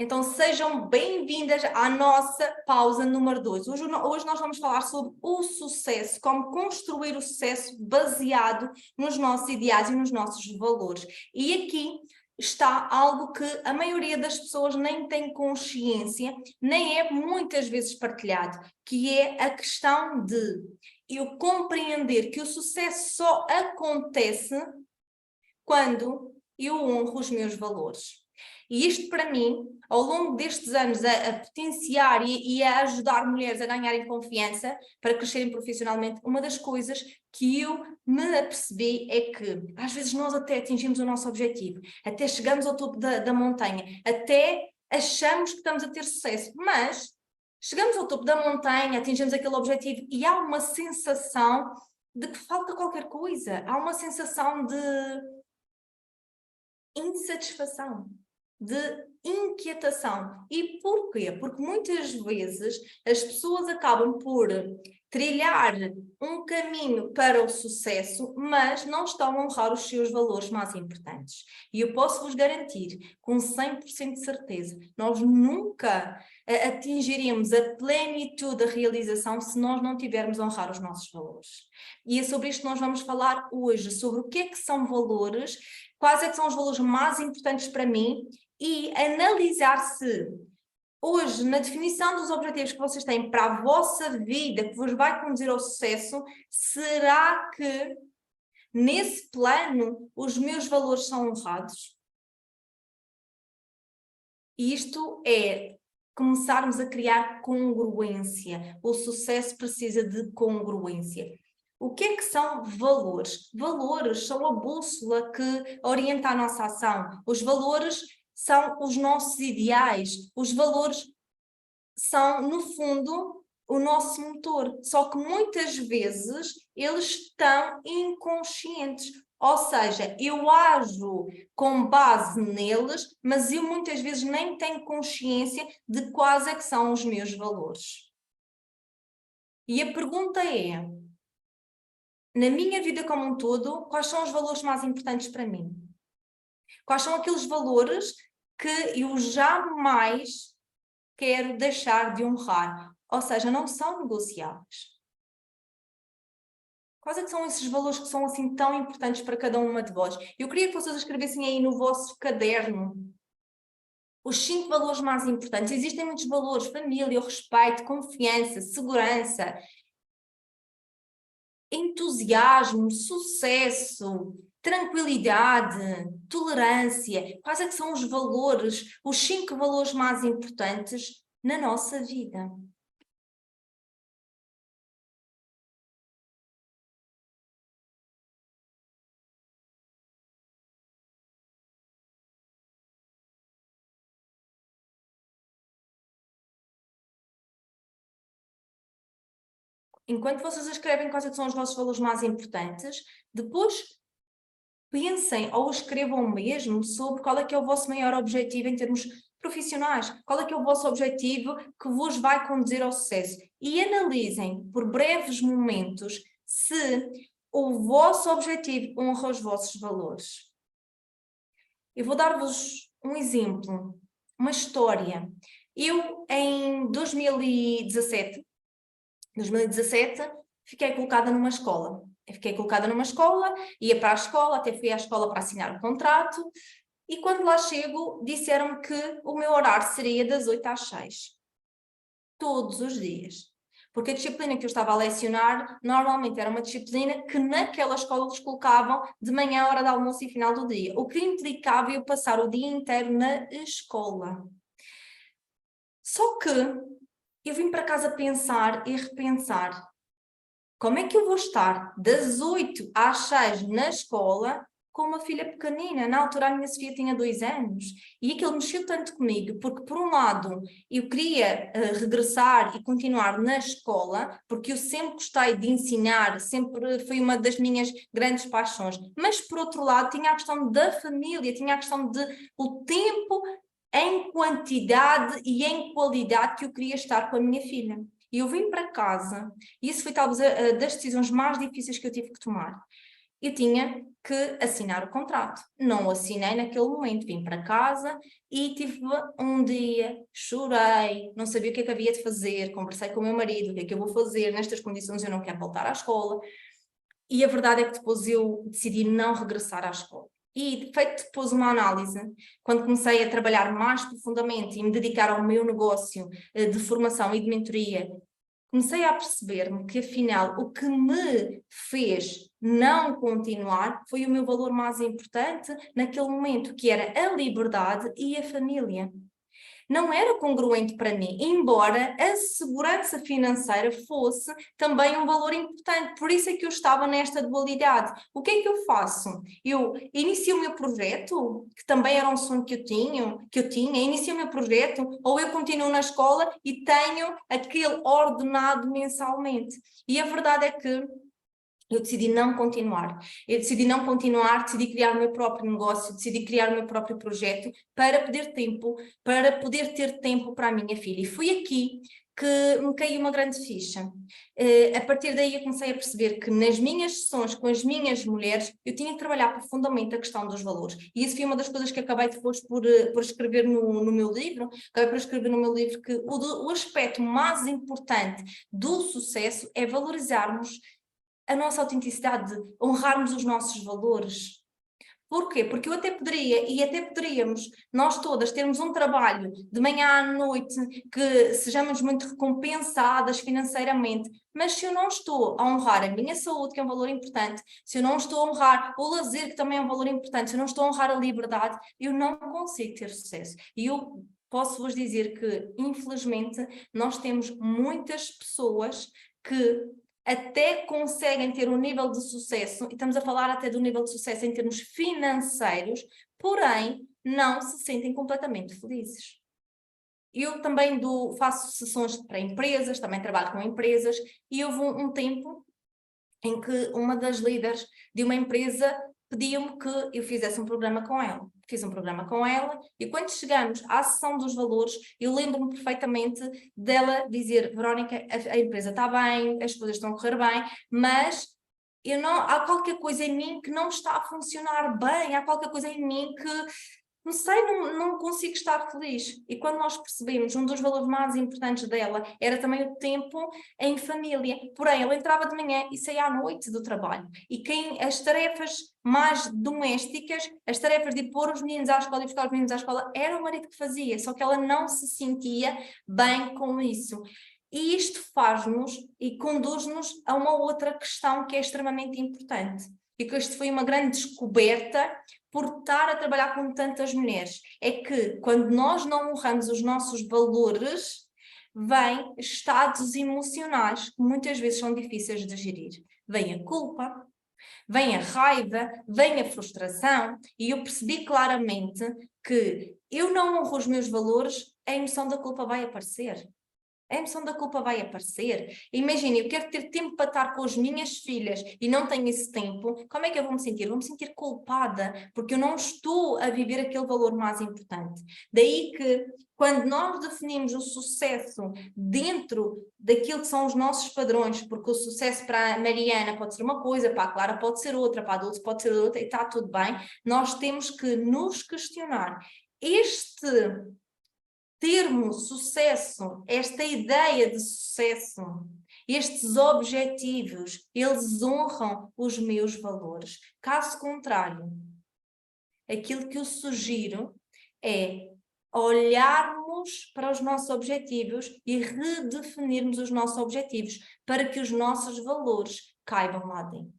Então sejam bem-vindas à nossa pausa número 2. Hoje nós vamos falar sobre o sucesso, como construir o sucesso baseado nos nossos ideais e nos nossos valores. E aqui está algo que a maioria das pessoas nem tem consciência, nem é muitas vezes partilhado, que é a questão de eu compreender que o sucesso só acontece quando eu honro os meus valores. E isto para mim, ao longo destes anos, a potenciar e a ajudar mulheres a ganharem confiança para crescerem profissionalmente, uma das coisas que eu me apercebi é que às vezes nós até atingimos o nosso objetivo, até chegamos ao topo da montanha, até achamos que estamos a ter sucesso, mas chegamos ao topo da montanha, atingimos aquele objetivo e há uma sensação de que falta qualquer coisa, há uma sensação de insatisfação, de inquietação. E porquê? Porque muitas vezes as pessoas acabam por trilhar um caminho para o sucesso, mas não estão a honrar os seus valores mais importantes. E eu posso vos garantir, com 100% de certeza, nós nunca atingiremos a plenitude da realização se nós não tivermos a honrar os nossos valores. E é sobre isto que nós vamos falar hoje, sobre o que é que são valores, quais é que são os valores mais importantes para mim e analisar se hoje, na definição dos objetivos que vocês têm para a vossa vida, que vos vai conduzir ao sucesso, será que nesse plano os meus valores são honrados? E isto é começarmos a criar congruência. O sucesso precisa de congruência. O que é que são valores? Valores são a bússola que orienta a nossa ação. Os valores são os nossos ideais. Os valores são, no fundo, o nosso motor. Só que muitas vezes eles estão inconscientes. Ou seja, eu ajo com base neles, mas eu muitas vezes nem tenho consciência de quais é que são os meus valores. E a pergunta é, na minha vida como um todo, quais são os valores mais importantes para mim? Quais são aqueles valores que eu jamais quero deixar de honrar? Ou seja, não são negociáveis. Quais é que são esses valores que são assim tão importantes para cada uma de vós? Eu queria que vocês escrevessem aí no vosso caderno os 5 valores mais importantes. Existem muitos valores: família, respeito, confiança, segurança, entusiasmo, sucesso, tranquilidade, tolerância. Quais é que são os valores, os 5 valores mais importantes na nossa vida? Enquanto vocês escrevem quais é que são os vossos valores mais importantes, depois pensem ou escrevam mesmo sobre qual é que é o vosso maior objetivo em termos profissionais, qual é que é o vosso objetivo que vos vai conduzir ao sucesso. E analisem por breves momentos se o vosso objetivo honra os vossos valores. Eu vou dar-vos um exemplo, uma história. Eu, em 2017, fiquei colocada numa escola. Ia para a escola, até fui à escola para assinar o contrato, e quando lá chego, disseram-me que o meu horário seria das 8 às 6. Todos os dias. Porque a disciplina que eu estava a lecionar, normalmente era uma disciplina que naquela escola eles colocavam de manhã, hora de almoço e final do dia. O que implicava eu passar o dia inteiro na escola. Só que eu vim para casa pensar e repensar. Como é que eu vou estar das 8 às 6 na escola com uma filha pequenina? Na altura a minha Sofia tinha 2 anos. E aquilo mexeu tanto comigo, porque por um lado eu queria regressar e continuar na escola, porque eu sempre gostei de ensinar, sempre foi uma das minhas grandes paixões. Mas por outro lado tinha a questão da família, tinha a questão de o tempo em quantidade e em qualidade que eu queria estar com a minha filha. E eu vim para casa, e isso foi talvez das decisões mais difíceis que eu tive que tomar. eu tinha que assinar o contrato. Não o assinei naquele momento, vim para casa e tive um dia, chorei, não sabia o que é que havia de fazer, conversei com o meu marido, o que é que eu vou fazer, nestas condições eu não quero voltar à escola. E a verdade é que depois eu decidi não regressar à escola. E feito depois uma análise, quando comecei a trabalhar mais profundamente e me dedicar ao meu negócio de formação e de mentoria, comecei a perceber-me que afinal o que me fez não continuar foi o meu valor mais importante naquele momento, que era a liberdade e a família. Não era congruente para mim, embora a segurança financeira fosse também um valor importante. Por isso é que eu estava nesta dualidade. O que é que eu faço? Eu inicio o meu projeto, que também era um sonho que eu tinha, inicio o meu projeto, ou eu continuo na escola e tenho aquele ordenado mensalmente. E a verdade é que eu decidi não continuar. Eu decidi não continuar, decidi criar o meu próprio negócio, decidi criar o meu próprio projeto para poder ter tempo para a minha filha. E foi aqui que me caiu uma grande ficha. A partir daí eu comecei a perceber que nas minhas sessões com as minhas mulheres, eu tinha que trabalhar profundamente a questão dos valores. E isso foi uma das coisas que acabei depois por escrever no meu livro. Acabei por escrever no meu livro que o aspecto mais importante do sucesso é valorizarmos a nossa autenticidade, de honrarmos os nossos valores. Porquê? Porque eu até poderia, e até poderíamos, nós todas, termos um trabalho de manhã à noite, que sejamos muito recompensadas financeiramente, mas se eu não estou a honrar a minha saúde, que é um valor importante, se eu não estou a honrar o lazer, que também é um valor importante, se eu não estou a honrar a liberdade, eu não consigo ter sucesso. E eu posso-vos dizer que, infelizmente, nós temos muitas pessoas que até conseguem ter um nível de sucesso, e estamos a falar até do nível de sucesso em termos financeiros, porém não se sentem completamente felizes. Eu também faço sessões para empresas, também trabalho com empresas, e houve um tempo em que uma das líderes de uma empresa pediu-me que eu fizesse um programa com ela. Fiz um programa com ela e quando chegamos à sessão dos valores, eu lembro-me perfeitamente dela dizer: Verónica, a empresa está bem, as coisas estão a correr bem, mas há qualquer coisa em mim que não está a funcionar bem, há qualquer coisa em mim que não sei, não consigo estar feliz. E quando nós percebemos, um dos valores mais importantes dela era também o tempo em família. Porém, ela entrava de manhã e saía à noite do trabalho. E as tarefas mais domésticas, as tarefas de pôr os meninos à escola e buscar os meninos à escola, era o marido que fazia, só que ela não se sentia bem com isso. E isto faz-nos e conduz-nos a uma outra questão que é extremamente importante. E que isto foi uma grande descoberta por estar a trabalhar com tantas mulheres. É que quando nós não honramos os nossos valores, vêm estados emocionais que muitas vezes são difíceis de gerir. Vem a culpa, vem a raiva, vem a frustração, e eu percebi claramente que eu não honro os meus valores, a emoção da culpa vai aparecer. A emoção da culpa vai aparecer. Imagina, eu quero ter tempo para estar com as minhas filhas e não tenho esse tempo. Como é que eu vou me sentir? Vou me sentir culpada, porque eu não estou a viver aquele valor mais importante. Daí que, quando nós definimos o sucesso dentro daquilo que são os nossos padrões, porque o sucesso para a Mariana pode ser uma coisa, para a Clara pode ser outra, para a Dulce pode ser outra, e está tudo bem, nós temos que nos questionar. Este termo sucesso, esta ideia de sucesso, estes objetivos, eles honram os meus valores. Caso contrário, aquilo que eu sugiro é olharmos para os nossos objetivos e redefinirmos os nossos objetivos para que os nossos valores caibam lá dentro.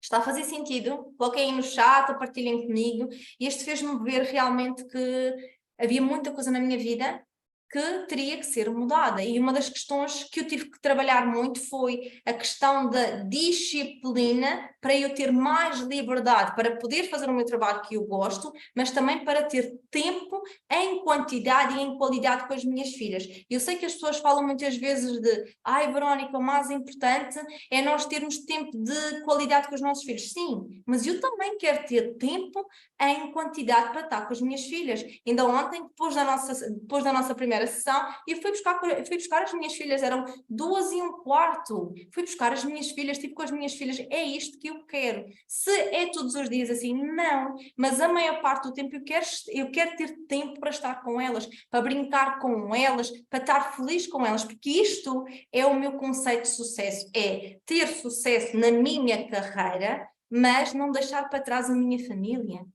Está a fazer sentido? Coloquem aí no chat ou partilhem comigo. E este fez-me ver realmente que havia muita coisa na minha vida que teria que ser mudada. E uma das questões que eu tive que trabalhar muito foi a questão da disciplina para eu ter mais liberdade, para poder fazer o meu trabalho que eu gosto, mas também para ter tempo em quantidade e em qualidade com as minhas filhas. Eu sei que as pessoas falam muitas vezes de ai, Verónica, o mais importante é nós termos tempo de qualidade com os nossos filhos. Sim, mas eu também quero ter tempo em quantidade para estar com as minhas filhas. Ainda ontem, depois da nossa primeira terminar a sessão, e fui buscar as minhas filhas, eram 2:15, fui buscar as minhas filhas, tipo com as minhas filhas, é isto que eu quero. Se é todos os dias assim, não, mas a maior parte do tempo eu quero ter tempo para estar com elas, para brincar com elas, para estar feliz com elas, porque isto é o meu conceito de sucesso, é ter sucesso na minha carreira, mas não deixar para trás a minha família.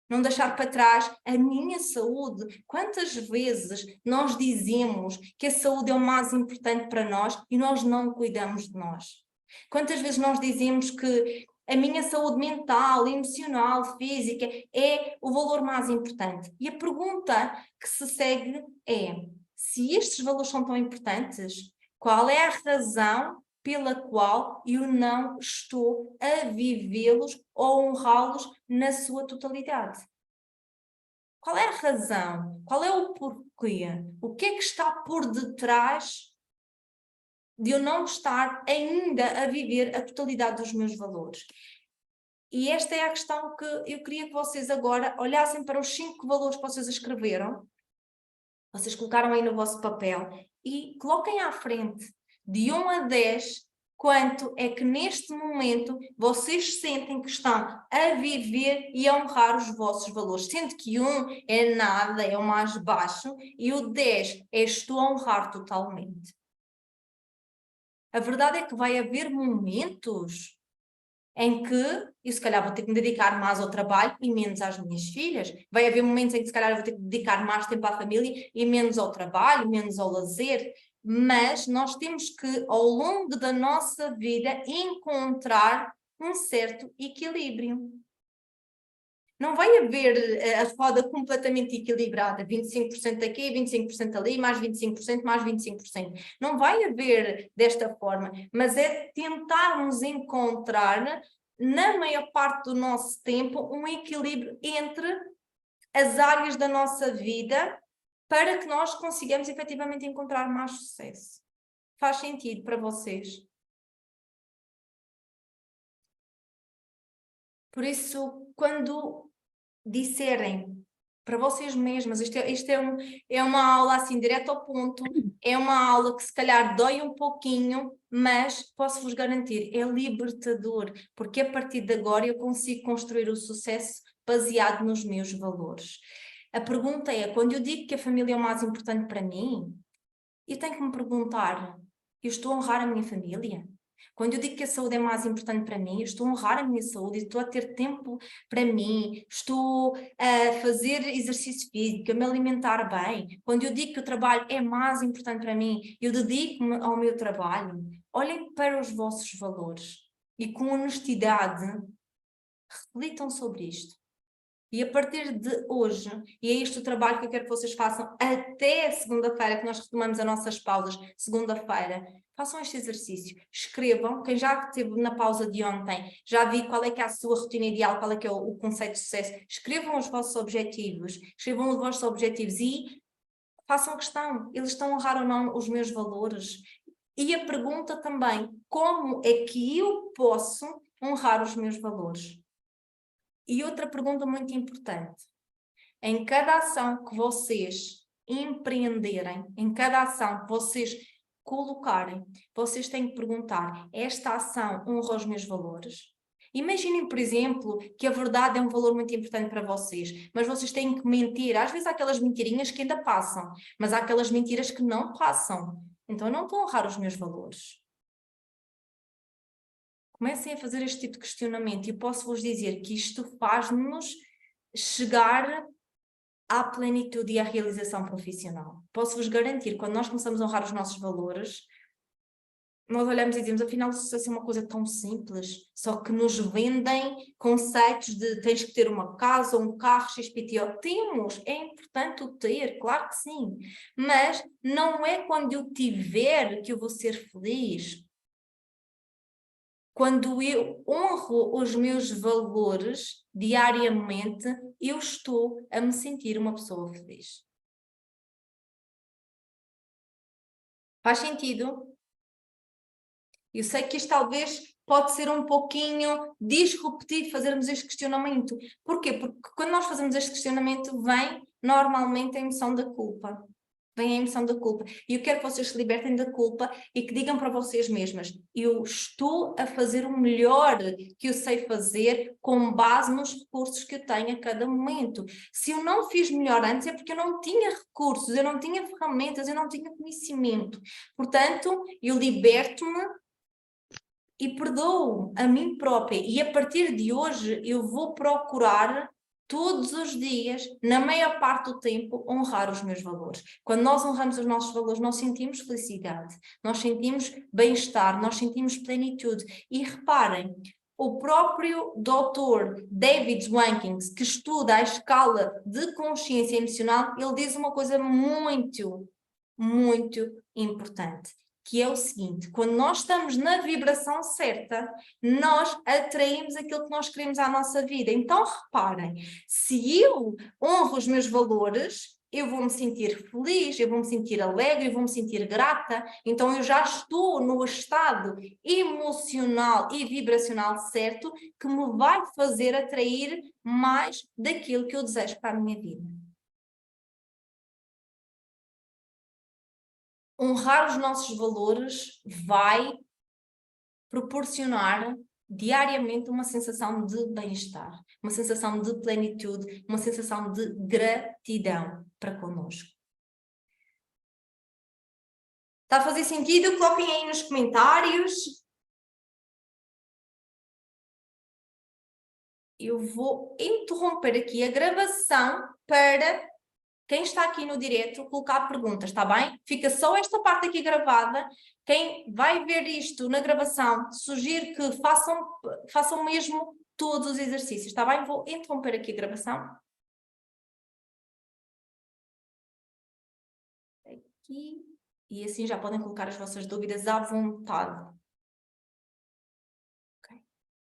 Não deixar para trás a minha saúde. Quantas vezes nós dizemos que a saúde é o mais importante para nós e nós não cuidamos de nós? Quantas vezes nós dizemos que a minha saúde mental, emocional, física é o valor mais importante? E a pergunta que se segue é: se estes valores são tão importantes, qual é a razão pela qual eu não estou a vivê-los ou honrá-los na sua totalidade? Qual é a razão? Qual é o porquê? O que é que está por detrás de eu não estar ainda a viver a totalidade dos meus valores? E esta é a questão que eu queria que vocês agora olhassem para os 5 valores que vocês escreveram, vocês colocaram aí no vosso papel, e coloquem à frente, de 1 a 10, quanto é que neste momento vocês sentem que estão a viver e a honrar os vossos valores, sendo que 1 é nada, é o mais baixo, e o 10 é estou a honrar totalmente. A verdade é que vai haver momentos em que eu se calhar vou ter que me dedicar mais ao trabalho e menos às minhas filhas. Vai haver momentos em que se calhar eu vou ter que dedicar mais tempo à família e menos ao trabalho, menos ao lazer. Mas nós temos que, ao longo da nossa vida, encontrar um certo equilíbrio. Não vai haver a roda completamente equilibrada, 25% aqui, 25% ali, mais 25%, mais 25%. Não vai haver desta forma, mas é tentarmos encontrar, na maior parte do nosso tempo, um equilíbrio entre as áreas da nossa vida para que nós consigamos efetivamente encontrar mais sucesso. Faz sentido para vocês? Por isso, quando disserem para vocês mesmas, isto é uma aula assim, direto ao ponto, é uma aula que se calhar dói um pouquinho, mas posso-vos garantir, é libertador, porque a partir de agora eu consigo construir o sucesso baseado nos meus valores. A pergunta é, quando eu digo que a família é o mais importante para mim, eu tenho que me perguntar, eu estou a honrar a minha família? Quando eu digo que a saúde é mais importante para mim, eu estou a honrar a minha saúde, estou a ter tempo para mim, estou a fazer exercício físico, a me alimentar bem. Quando eu digo que o trabalho é mais importante para mim, eu dedico-me ao meu trabalho. Olhem para os vossos valores e com honestidade reflitam sobre isto. E a partir de hoje, e é este o trabalho que eu quero que vocês façam até segunda-feira, que nós retomamos as nossas pausas, segunda-feira, façam este exercício, escrevam, quem já esteve na pausa de ontem, já vi qual é que é a sua rotina ideal, qual é que é o conceito de sucesso, escrevam os vossos objetivos, e façam questão, eles estão a honrar ou não os meus valores? E a pergunta também, como é que eu posso honrar os meus valores? E outra pergunta muito importante, em cada ação que vocês empreenderem, em cada ação que vocês colocarem, vocês têm que perguntar, esta ação honra os meus valores? Imaginem, por exemplo, que a verdade é um valor muito importante para vocês, mas vocês têm que mentir. Às vezes há aquelas mentirinhas que ainda passam, mas há aquelas mentiras que não passam. Então eu não estou a honrar os meus valores. Comecem a fazer este tipo de questionamento e posso-vos dizer que isto faz-nos chegar à plenitude e à realização profissional. Posso-vos garantir, quando nós começamos a honrar os nossos valores, nós olhamos e dizemos, afinal, o sucesso é uma coisa tão simples, só que nos vendem conceitos de tens que ter uma casa, um carro, XPTO. Temos, é importante o ter, claro que sim, mas não é quando eu tiver que eu vou ser feliz. Quando eu honro os meus valores diariamente, eu estou a me sentir uma pessoa feliz. Faz sentido? Eu sei que isto talvez pode ser um pouquinho disruptivo fazermos este questionamento. Porquê? Porque quando nós fazemos este questionamento vem normalmente a emoção da culpa. vem a emoção da culpa. E eu quero que vocês se libertem da culpa e que digam para vocês mesmas, eu estou a fazer o melhor que eu sei fazer com base nos recursos que eu tenho a cada momento. Se eu não fiz melhor antes é porque eu não tinha recursos, eu não tinha ferramentas, eu não tinha conhecimento. Portanto, eu liberto-me e perdoo a mim própria. E a partir de hoje eu vou procurar todos os dias, na maior parte do tempo, honrar os meus valores. Quando nós honramos os nossos valores, nós sentimos felicidade, nós sentimos bem-estar, nós sentimos plenitude. E reparem, o próprio Dr. David Watkins, que estuda a escala de consciência emocional, ele diz uma coisa muito, muito importante, que é o seguinte: quando nós estamos na vibração certa, nós atraímos aquilo que nós queremos à nossa vida. Então, reparem, se eu honro os meus valores, eu vou me sentir feliz, eu vou me sentir alegre, eu vou me sentir grata, então eu já estou no estado emocional e vibracional certo que me vai fazer atrair mais daquilo que eu desejo para a minha vida. Honrar os nossos valores vai proporcionar diariamente uma sensação de bem-estar, uma sensação de plenitude, uma sensação de gratidão para connosco. Está a fazer sentido? Coloquem aí nos comentários. Eu vou interromper aqui a gravação para quem está aqui no direto colocar perguntas, está bem? Fica só esta parte aqui gravada. Quem vai ver isto na gravação, sugiro que façam mesmo todos os exercícios, está bem? Vou interromper aqui a gravação. Aqui. E assim já podem colocar as vossas dúvidas à vontade.